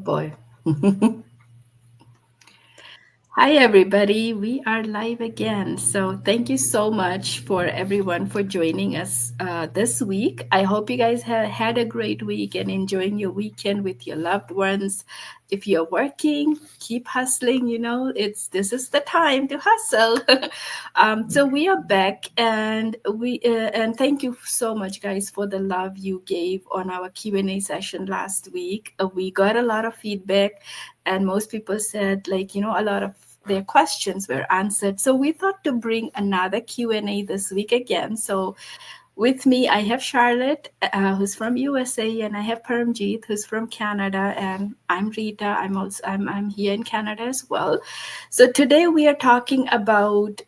boy. Hi, everybody. We are live again. So, thank you so much for everyone for joining us this week. I hope you guys have had a great week and enjoying your weekend with your loved ones. If you're working, keep hustling. This is the time to hustle. So we are back, and thank you so much, guys, for the love you gave on our Q&A session last week. We got a lot of feedback, and most people said, a lot of their questions were answered. So we thought to bring another Q&A this week again. So with me, I have Charlotte, who's from USA, and I have Paramjeet, who's from Canada, and I'm Rita. I'm here in Canada as well. So today we are talking about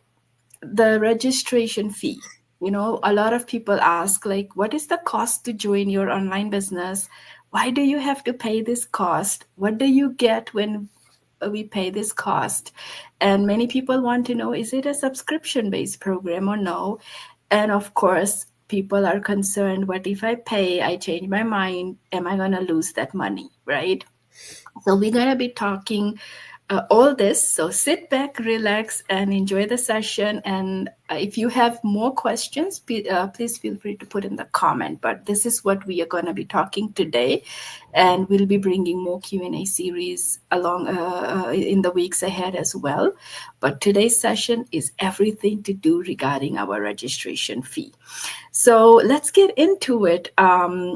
the registration fee. A lot of people ask, like, what is the cost to join your online business? Why do you have to pay this cost? What do you get when we pay this cost? And many people want to know, is it a subscription based program or no? And of course, people are concerned, what if I pay, I change my mind, am I going to lose that money, right? So we're going to be talking all this. So sit back, relax, and enjoy the session. And if you have more questions, please feel free to put in the comment. But this is what we are going to be talking today, and we'll be bringing more Q&A series along in the weeks ahead as well. But today's session is everything to do regarding our registration fee. So let's get into it. I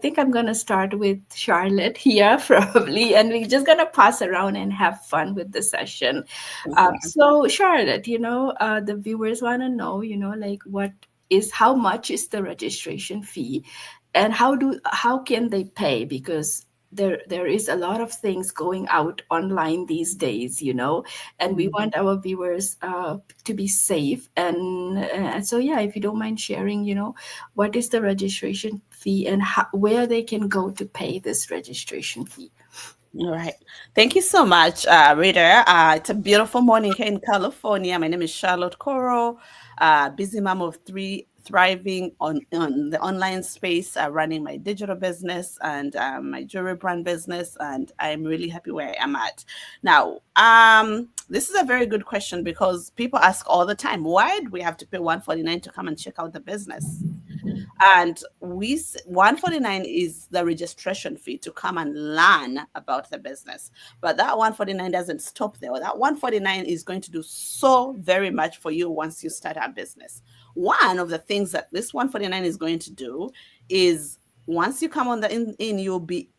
think I'm gonna start with Charlotte here probably, and we're just gonna pass around and have fun with the session. So Charlotte, the viewers want to know, like how much is the registration fee, and how can they pay? Because there is a lot of things going out online these days, and we want our viewers to be safe. And so, yeah, if you don't mind sharing, what is the registration fee and where they can go to pay this registration fee. All right. Thank you so much, Rita. It's a beautiful morning here in California. My name is Charlotte Coro, busy mom of three, thriving on the online space, running my digital business and my jewelry brand business. And I'm really happy where I am at. Now, this is a very good question because people ask all the time, why do we have to pay $149 to come and check out the business? And 149 is the registration fee to come and learn about the business. But that 149 doesn't stop there. That 149 is going to do so very much for you once you start a business. One of the things that this 149 is going to do is once you come on the in you'll be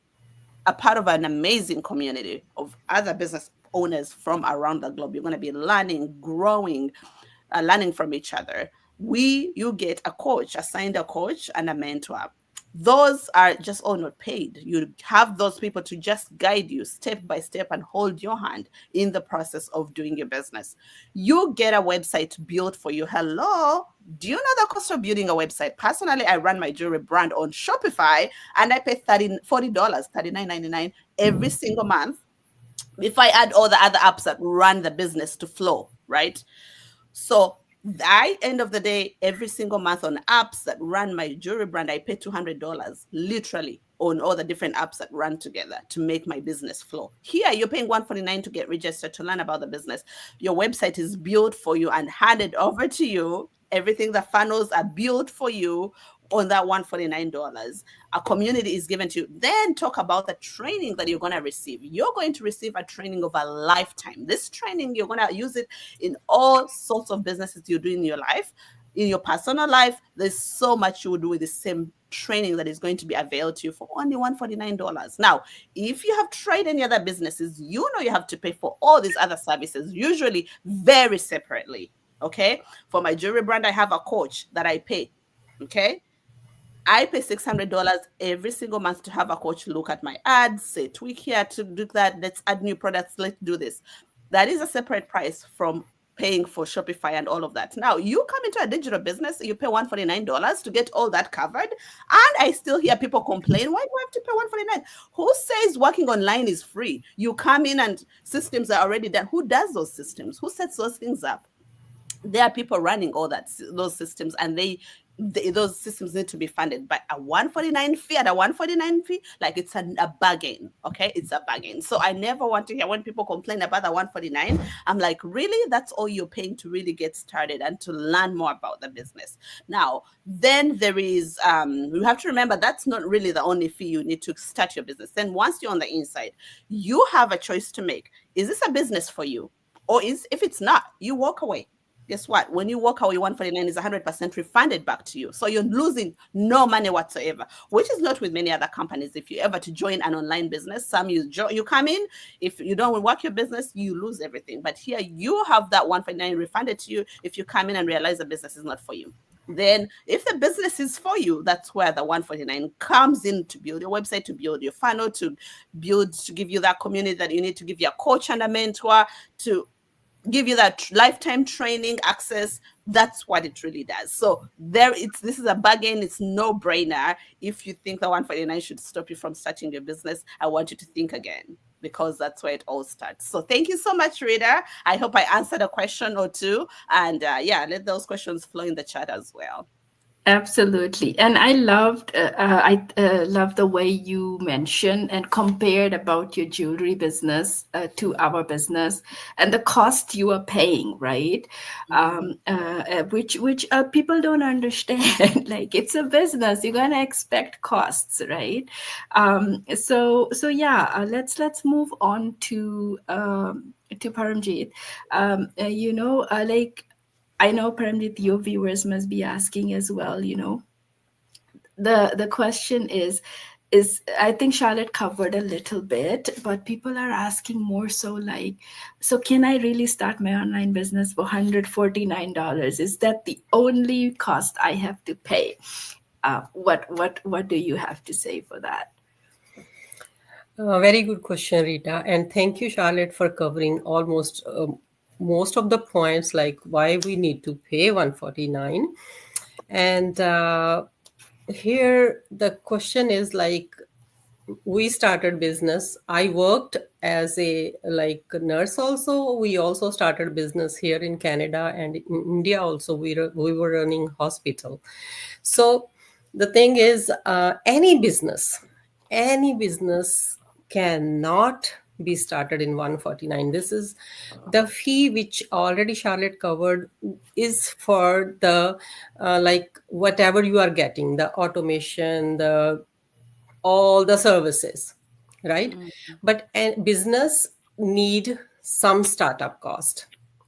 a part of an amazing community of other business owners from around the globe. You're going to be learning, growing, learning from each other. You get a coach, assigned a coach and a mentor. Those are just all not paid. You have those people to just guide you step by step and hold your hand in the process of doing your business. You get a website built for you. Hello. Do you know the cost of building a website? Personally, I run my jewelry brand on Shopify and I pay $40, $39.99 every single month if I add all the other apps that run the business to flow, right? So I end of the day, every single month on apps that run my jewelry brand, I pay $200 literally on all the different apps that run together to make my business flow. Here, you're paying $149 to get registered to learn about the business. Your website is built for you and handed over to you. Everything, the funnels are built for you on that $149. A community is given to you. Then talk about the training that you're going to receive. You're going to receive a training of a lifetime. This training, you're going to use it in all sorts of businesses you do in your life. In your personal life, there's so much you will do with the same training that is going to be available to you for only $149. Now, if you have tried any other businesses, you know you have to pay for all these other services, usually very separately. Okay. For my jewelry brand, I have a coach that I pay. Okay. I pay $600 every single month to have a coach look at my ads, say, tweak here to do that. Let's add new products. Let's do this. That is a separate price from paying for Shopify and all of that. Now, you come into a digital business, you pay $149 to get all that covered. And I still hear people complain, why do I have to pay $149? Who says working online is free? You come in and systems are already done. Who does those systems? Who sets those things up? There are people running all those systems, and they those systems need to be funded. But a 149 fee at a 149 fee, like it's a bargain. Okay, it's a bargain. So I never want to hear when people complain about the 149. I'm like, really? That's all you're paying to really get started and to learn more about the business. Now, then there is you have to remember that's not really the only fee you need to start your business. Then once you're on the inside, you have a choice to make. Is this a business for you? Or is if it's not, you walk away. Guess what? When you walk away, 149 is 100% refunded back to you. So you're losing no money whatsoever, which is not with many other companies. If you ever to join an online business, some you come in, if you don't work your business, you lose everything. But here you have that 149 refunded to you if you come in and realize the business is not for you. Then if the business is for you, that's where the 149 comes in, to build your website, to build your funnel, to give you that community that you need, to give you a coach and a mentor, to give you that lifetime training access. That's what it really does. So this is a bargain. It's no brainer. If you think the 149 should stop you from starting your business, I want you to think again, because that's where it all starts. So thank you so much, Rita. I hope I answered a question or two, and let those questions flow in the chat as well. Absolutely, and I love the way you mentioned and compared about your jewelry business to our business and the cost you are paying, right? Which people don't understand. Like, it's a business, you're gonna expect costs, right? So yeah, let's move on to Paramjeet. Like, I know, Paramjit, your viewers must be asking as well, the question is I think Charlotte covered a little bit, but people are asking more so, like, so can I really start my online business for $149? Is that the only cost I have to pay? What do you have to say for that? Very good question, Rita. And thank you, Charlotte, for covering almost most of the points, like why we need to pay 149. And here the question is, like, we started business. I worked as a nurse also. We also started business here in Canada, and in India also we were running hospital. So the thing is, any business cannot be started in 149. This is the fee which already Charlotte covered, is for the whatever you are getting, the automation, all the services, right? But a business need some startup cost.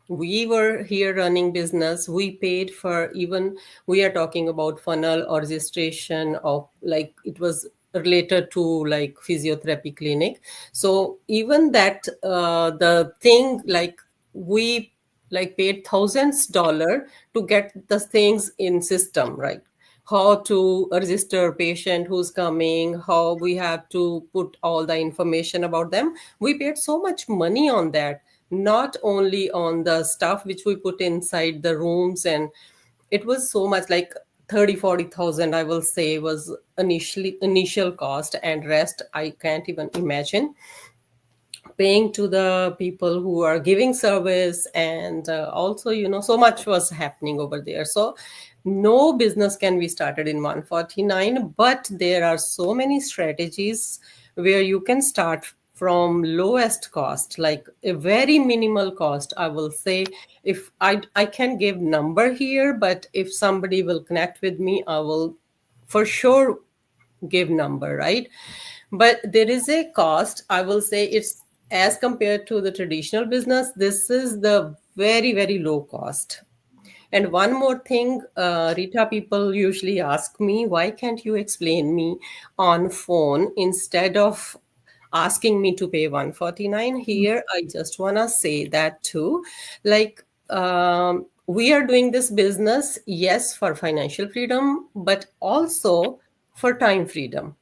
We were here running business. We paid for, even we are talking about funnel or registration of, like, it was related to like physiotherapy clinic. So even that the thing, like, we like paid thousands dollar to get the things in system, right? How to register patient who's coming, how we have to put all the information about them. We paid so much money on that, not only on the stuff which we put inside the rooms. And it was so much, like 30,000-40,000, I will say, was initial cost, and rest I can't even imagine paying to the people who are giving service. And also, so much was happening over there. So no business can be started in 149, but there are so many strategies where you can start from lowest cost, like a very minimal cost, I will say. If I can give number here, but if somebody will connect with me, I will for sure give number, right? But there is a cost, I will say. It's, as compared to the traditional business, this is the very, very low cost. And one more thing, Rita, people usually ask me, why can't you explain me on phone instead of asking me to pay 149? Here I just want to say that too, like, we are doing this business, yes, for financial freedom, but also for time freedom.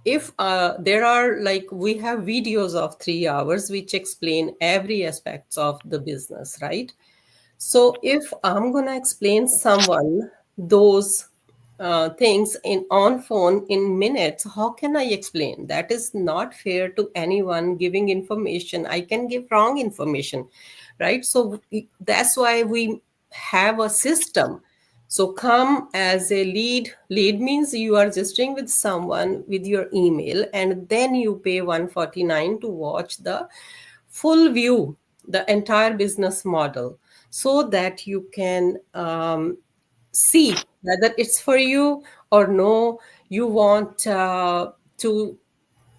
If there are, like, we have videos of 3 hours which explain every aspects of the business, right? So if I'm gonna explain someone those things in on phone in minutes, how can I explain? That is not fair to anyone giving information. I can give wrong information, right? So that's why we have a system. So come as a lead. Lead means you are registering with someone with your email, and then you pay 149 to watch the full view, the entire business model, so that you can see whether it's for you or no. You want to,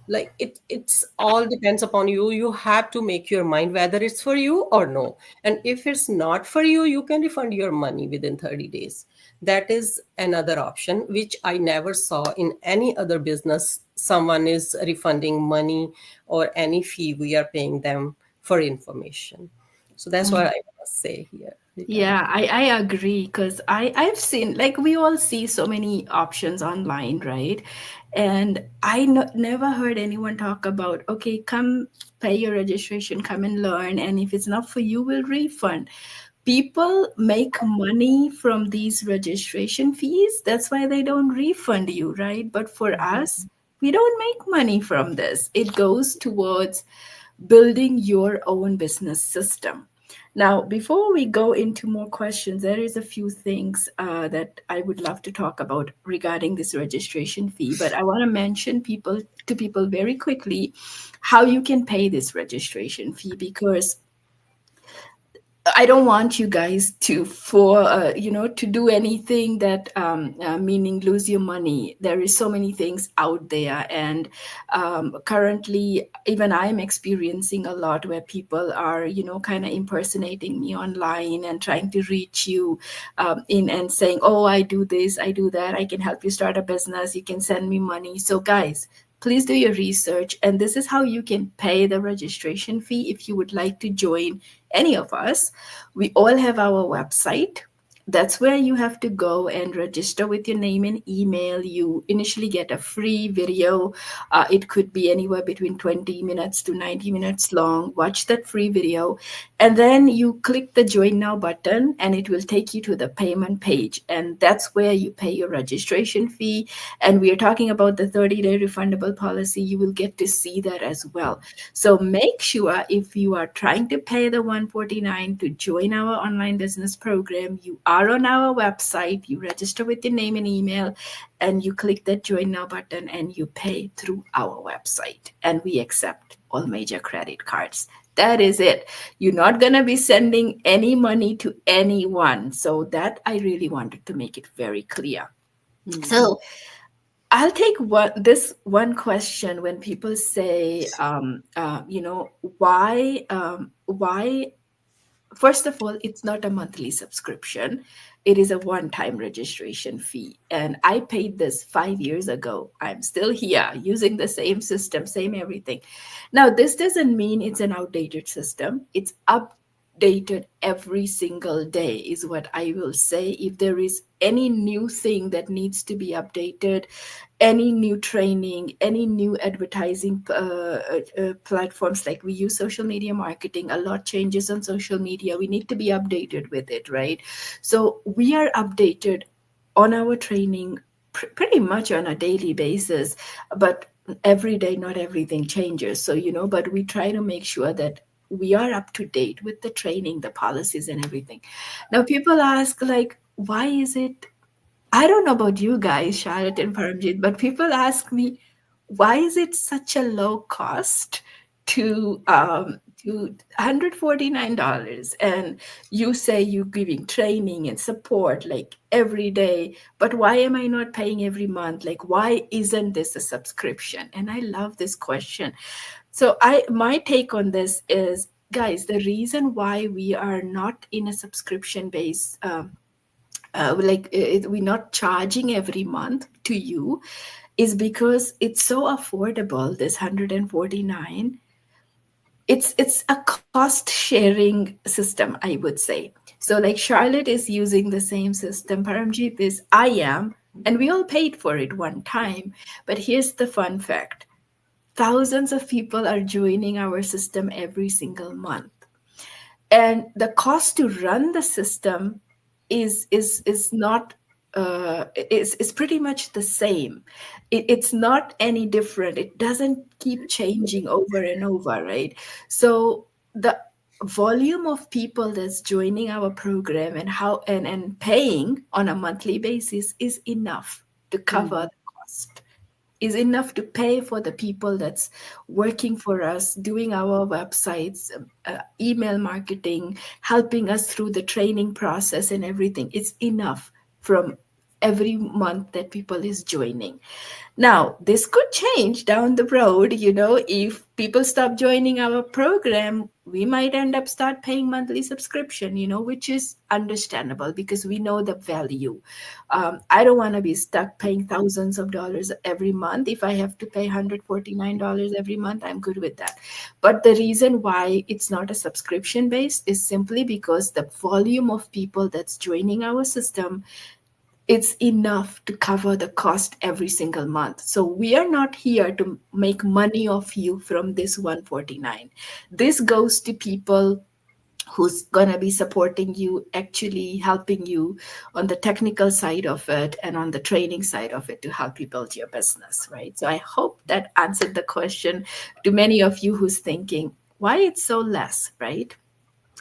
like, it's all depends upon you. You have to make your mind whether it's for you or no. And if it's not for you, you can refund your money within 30 days. That is another option which I never saw in any other business. Someone is refunding money or any fee we are paying them for information. So that's what I must say here, Rita. Yeah, I agree because I've seen, like, we all see so many options online, right? And I never heard anyone talk about, okay, come pay your registration, come and learn, and if it's not for you, we'll refund. People make money from these registration fees. That's why they don't refund you, right? But for us, we don't make money from this. It goes towards building your own business system. Now, before we go into more questions, there is a few things that I would love to talk about regarding this registration fee. But I want to mention people very quickly how you can pay this registration fee, because I don't want you guys to to do anything that meaning lose your money. There is so many things out there, and currently even I'm experiencing a lot where people are kind of impersonating me online and trying to reach you in and saying, "Oh, I do this, I do that. I can help you start a business. You can send me money." So guys, please do your research, and this is how you can pay the registration fee if you would like to join any of us. We all have our website. That's where you have to go and register with your name and email. You initially get a free video. It could be anywhere between 20 minutes to 90 minutes long. Watch that free video. And then you click the Join Now button, and it will take you to the payment page. And that's where you pay your registration fee. And we are talking about the 30-day refundable policy. You will get to see that as well. So make sure, if you are trying to pay the 149 to join our online business program, you are on our website, you register with your name and email, and you click that Join Now button, and you pay through our website. And we accept all major credit cards. That is it. You're not going to be sending any money to anyone. So that I really wanted to make it very clear. So I'll take this one question when people say, why? First of all, it's not a monthly subscription. It is a one-time registration fee. And I paid this 5 years ago. I'm still here using the same system, same everything. Now, this doesn't mean it's an outdated system. It's updated every single day, is what I will say. If there is any new thing that needs to be updated, any new training, any new advertising platforms, like we use social media marketing, a lot changes on social media. We need to be updated with it, right? So we are updated on our training pretty much on a daily basis, but every day, not everything changes. So, but we try to make sure that we are up to date with the training, the policies, and everything. Now, people ask, like, why is it? I don't know about you guys, Charlotte and Paramjit, but people ask me, why is it such a low cost to $149? And you say you're giving training and support like every day, but why am I not paying every month? Like, why isn't this a subscription? And I love this question. So my take on this is, guys, the reason why we are not in a subscription base, we're not charging every month to you, is because it's so affordable, this 149. It's a cost sharing system, I would say. So like Charlotte is using the same system, Paramjit is, I am, and we all paid for it one time. But here's the fun fact: thousands of people are joining our system every single month, and the cost to run the system is not is pretty much the same. It's not any different. It doesn't keep changing over and over, right? So the volume of people that's joining our program and how and paying on a monthly basis is enough to cover Mhm. the cost, is enough to pay for the people that's working for us, doing our websites, email marketing, helping us through the training process and everything. It's enough from every month that people is joining. Now, this could change down the road, if people stop joining our program, we might end up start paying monthly subscription, which is understandable because we know the value. I don't want to be stuck paying thousands of dollars every month. If I have to pay $149 every month, I'm good with that. But the reason why it's not a subscription based is simply because the volume of people that's joining our system, it's enough to cover the cost every single month. So we are not here to make money off you from this 149. This goes to people who's going to be supporting you, actually helping you on the technical side of it and on the training side of it to help you build your business, right? So I hope that answered the question to many of you who's thinking, why it's so less, right?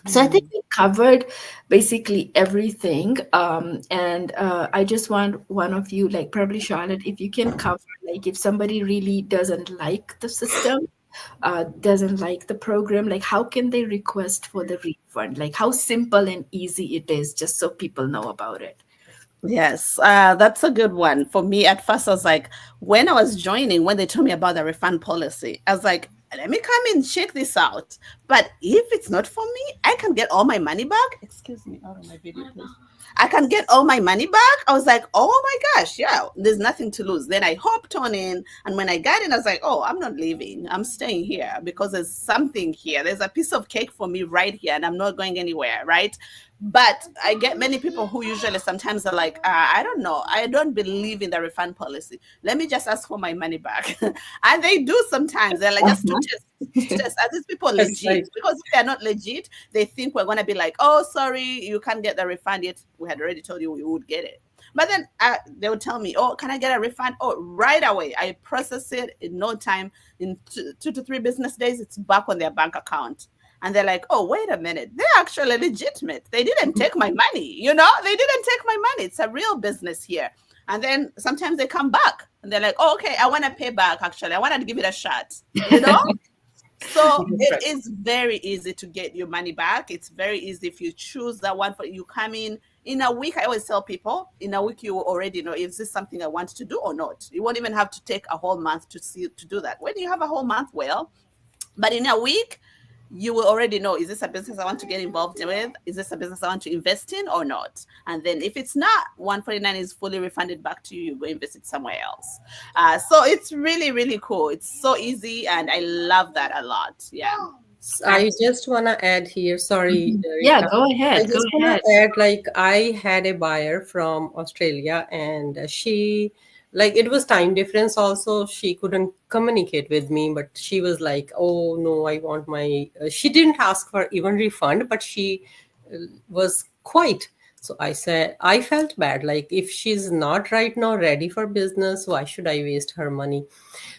So I think Mhm. we covered basically everything. And I just want one of you, like probably Charlotte, if you can cover, like if somebody really doesn't like the system, doesn't like the program, like how can they request for the refund? Like how simple and easy it is, just so people know about it. Yes, that's a good one. For me, at first, I was like, when I was joining, when they told me about the refund policy, I was like, let me come and check this out. But if it's not for me, I can get all my money back. Excuse me, out of my video, please. I can get all my money back. I was like, oh my gosh, yeah, there's nothing to lose. Then I hopped on in. And when I got in, I was like, oh, I'm not leaving. I'm staying here because there's something here. There's a piece of cake for me right here, and I'm not going anywhere, right? But I get many people who usually sometimes are like, I don't know, I don't believe in the refund policy. Let me just ask for my money back. And they do sometimes. They're like, just to test. To test, are these people That's legit? right. Because if they're not legit, they think we're going to be like, oh, sorry, you can't get the refund yet. We had already told you we would get it. But then they would tell me, oh, can I get a refund? Oh, right away. I process it in no time. In 2 to 3 business days, it's back on their bank account. And they're like, oh, wait a minute, they're actually legitimate. They didn't take my money, they didn't take my money. It's a real business here. And then sometimes they come back and they're like, oh, okay, I want to pay back. Actually, I want to give it a shot, you know? So That's it right. is very easy to get your money back. It's very easy if you choose that one. For you come in a week. I always tell people, in a week you will already know, is this something I want to do or not. You won't even have to take a whole month to do that. When you have a whole month, well, but in a week, you will already know, is this a business I want to get involved with? Is this a business I want to invest in or not? And then if it's not, 149 is fully refunded back to you. You go invest it somewhere else. So it's really, really cool. It's so easy. And I love that a lot. Yeah. And I just want to add here, sorry, Mhm. Yeah, Rita. go I ahead. Go just want ahead. to add, like, I had a buyer from Australia, and she, like, it was time difference also. She couldn't communicate with me, but she was like, oh, no, I want my. She didn't ask for even refund, but she was quite. So I said, I felt bad. Like, if she's not right now ready for business, why should I waste her money?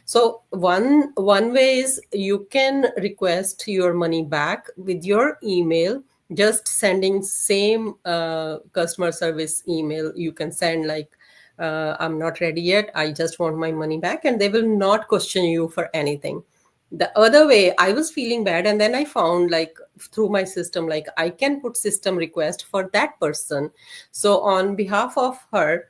So one way is you can request your money back with your email, just sending same customer service email. You can send like, I'm not ready yet, I just want my money back, and they will not question you for anything. The other way, I was feeling bad, and then I found, like, through my system, like, I can put system request for that person. So on behalf of her,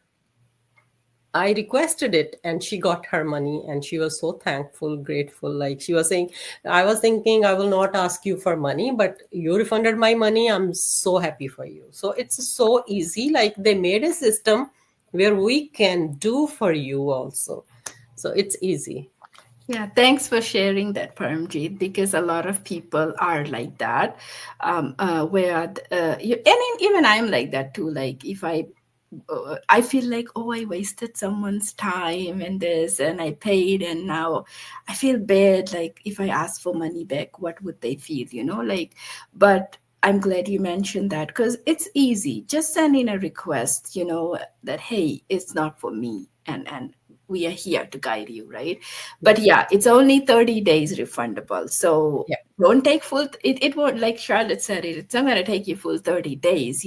I requested it, and she got her money, and she was so thankful, grateful. Like, she was saying, I was thinking I will not ask you for money, but you refunded my money. I'm so happy for you. So it's so easy. Like, they made a system where we can do for you also. So it's easy. Yeah, thanks for sharing that, Paramjeet, because a lot of people are like that. Even I'm like that too. Like if I feel like, oh, I wasted someone's time and this, and I paid, and now I feel bad. Like if I ask for money back, what would they feel? Like, but I'm glad you mentioned that because it's easy. Just send in a request, that hey, it's not for me, and we are here to guide you, right? But yeah, it's only 30 days refundable. So Yeah. don't take full, it won't, like Charlotte said, it's not going to take you full 30 days.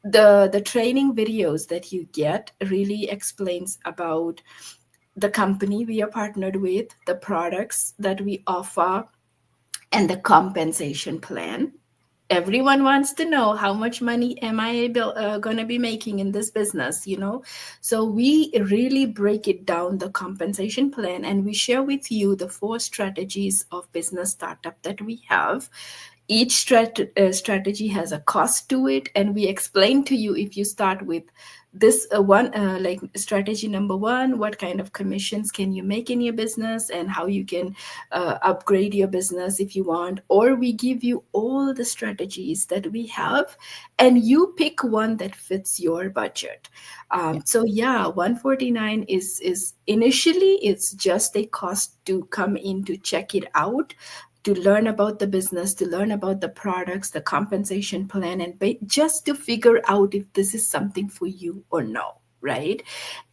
The training videos that you get really explains about the company we are partnered with, the products that we offer, and the compensation plan. Everyone wants to know, how much money am I going to be making in this business. So we really break it down, the compensation plan, and we share with you the 4 strategies of business startup that we have. Each strategy has a cost to it, and we explain to you, if you start with this one, like strategy number 1, what kind of commissions can you make in your business, and how you can upgrade your business if you want. Or we give you all the strategies that we have, and you pick one that fits your budget. So yeah, 149 is initially, it's just a cost to come in to check it out, to learn about the business, to learn about the products, the compensation plan, and just to figure out if this is something for you or no, right?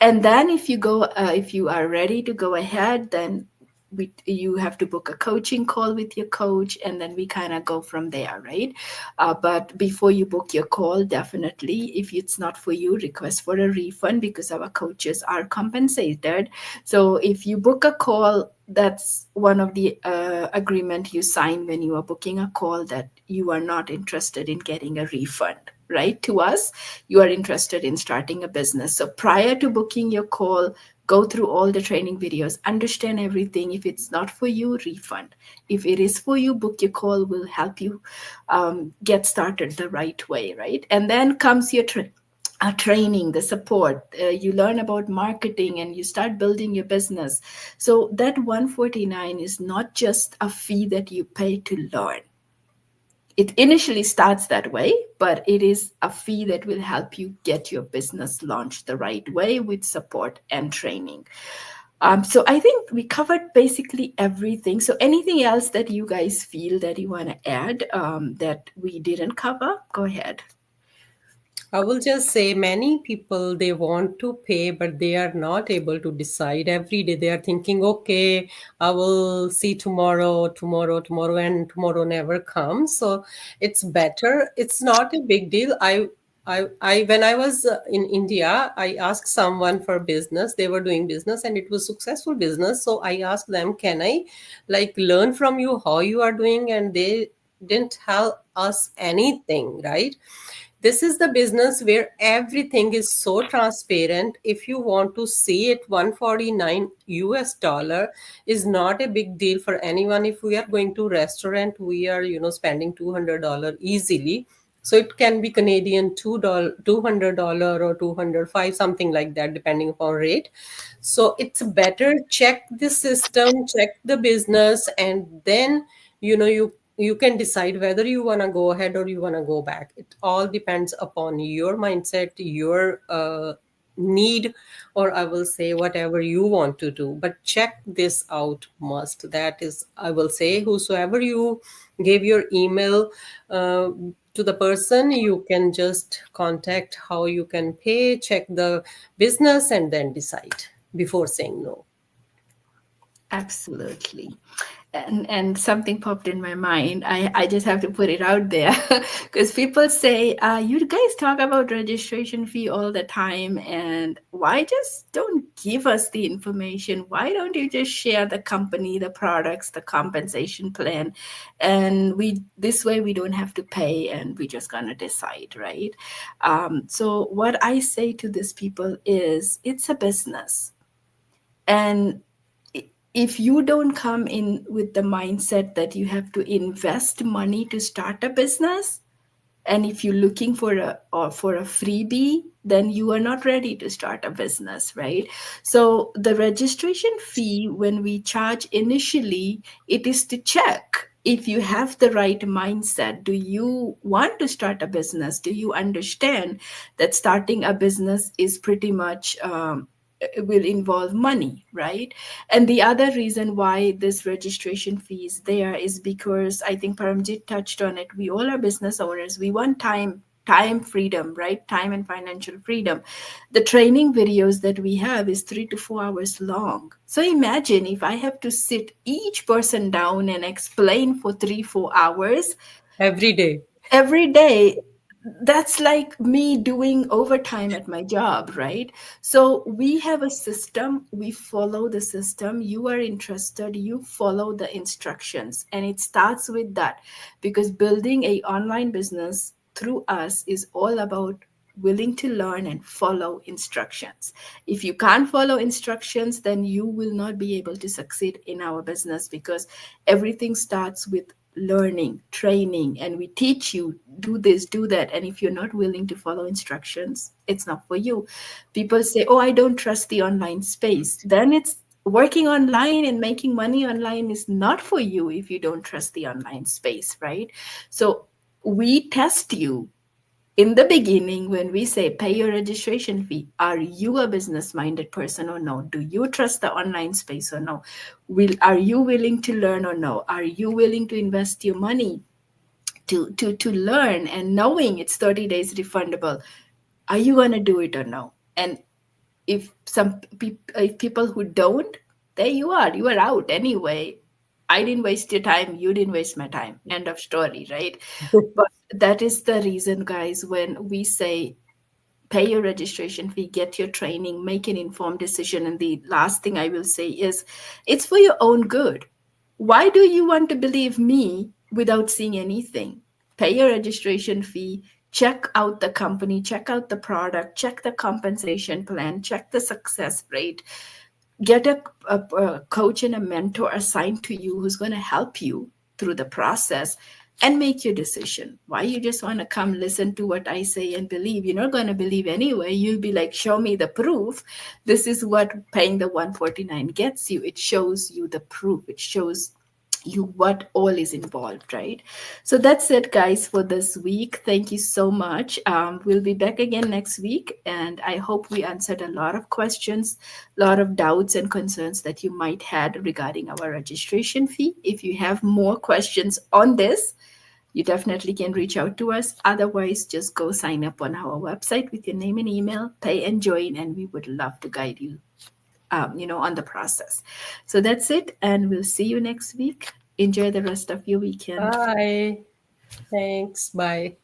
And then if you are ready to go ahead, then you have to book a coaching call with your coach, and then we kind of go from there, right? But before you book your call, definitely, if it's not for you, request for a refund, because our coaches are compensated. So if you book a call, that's one of the agreement you sign when you are booking a call, that you are not interested in getting a refund, right? To us, you are interested in starting a business. So prior to booking your call, go through all the training videos, understand everything. If it's not for you, refund. If it is for you, book your call. Will help you get started the right way, right? And then comes your training, the support. You learn about marketing, and you start building your business. So that 149 is not just a fee that you pay to learn. It initially starts that way, but it is a fee that will help you get your business launched the right way, with support and training. So I think we covered basically everything. So anything else that you guys feel that you want to add, that we didn't cover? Go ahead. I will just say many people, they want to pay, but they are not able to decide. Every day they are thinking, okay, I will see tomorrow, tomorrow, tomorrow, and tomorrow never comes. So it's better. It's not a big deal. When I was in India, I asked someone for business. They were doing business and it was successful business. So I asked them, can I like learn from you how you are doing? And they didn't tell us anything, right? This is the business where everything is so transparent. If you want to see it, 149 US dollar is not a big deal for anyone. If we are going to restaurant, we are spending $200 easily. So it can be Canadian $200 or 205, something like that, depending upon rate. So it's better check the system, check the business, and then you can decide whether you want to go ahead or you want to go back. It all depends upon your mindset, your need, or I will say whatever you want to do. But check this out must. That is, I will say, whosoever you gave your email to the person, you can just contact how you can pay, check the business, and then decide before saying no. Absolutely. And something popped in my mind. I just have to put it out there, because people say, you guys talk about registration fee all the time, and why just don't give us the information? Why don't you just share the company, the products, the compensation plan, and this way we don't have to pay, and we're just gonna decide, right? So what I say to these people is, it's a business, and if you don't come in with the mindset that you have to invest money to start a business, and if you're looking for a freebie, then you are not ready to start a business, right? So the registration fee, when we charge initially, it is to check if you have the right mindset. Do you want to start a business? Do you understand that starting a business is pretty much will involve money, right? And the other reason why this registration fee is there is because, I think Paramjit touched on it, we all are business owners. We want time time freedom, right? Time and financial freedom. The training videos that we have is 3 to 4 hours long. So imagine if I have to sit each person down and explain for 3, 4 hours Every day. every day. That's like me doing overtime at my job, right? So we have a system, we follow the system. You are interested, you follow the instructions, and it starts with that, because building a online business through us is all about willing to learn and follow instructions. If you can't follow instructions, then you will not be able to succeed in our business, because everything starts with learning, training, and we teach you do this, do that. And if you're not willing to follow instructions, it's not for you. People say, oh, I don't trust the online space. Then it's working online and making money online is not for you if you don't trust the online space, right? So we test you in the beginning when we say pay your registration fee. Are you a business minded person or no? Do you trust the online space or no? Are you willing to learn or no? Are you willing to invest your money to learn, and knowing it's 30 days refundable? Are you going to do it or no? And if if people who don't, there you are out anyway. I didn't waste your time, you didn't waste my time, end of story, right? But that is the reason, guys, when we say pay your registration fee, get your training, make an informed decision. And the last thing I will say is it's for your own good. Why do you want to believe me without seeing anything? Pay your registration fee, check out the company, check out the product, check the compensation plan, check the success rate, get a coach and a mentor assigned to you who's going to help you through the process, and make your decision. Why you just want to come listen to what I say and believe? You're not going to believe anyway. You'll be like, show me the proof. This is what paying the 149 gets you. It shows you the proof. It shows you what all is involved, right? So that's it, guys, for this week. Thank you so much. We'll be back again next week, and I hope we answered a lot of questions, a lot of doubts and concerns that you might had regarding our registration fee. If you have more questions on this, you definitely can reach out to us. Otherwise, just go sign up on our website with your name and email, pay and join, and we would love to guide you on the process. So that's it, and we'll see you next week. Enjoy the rest of your weekend. Bye. Thanks. Bye.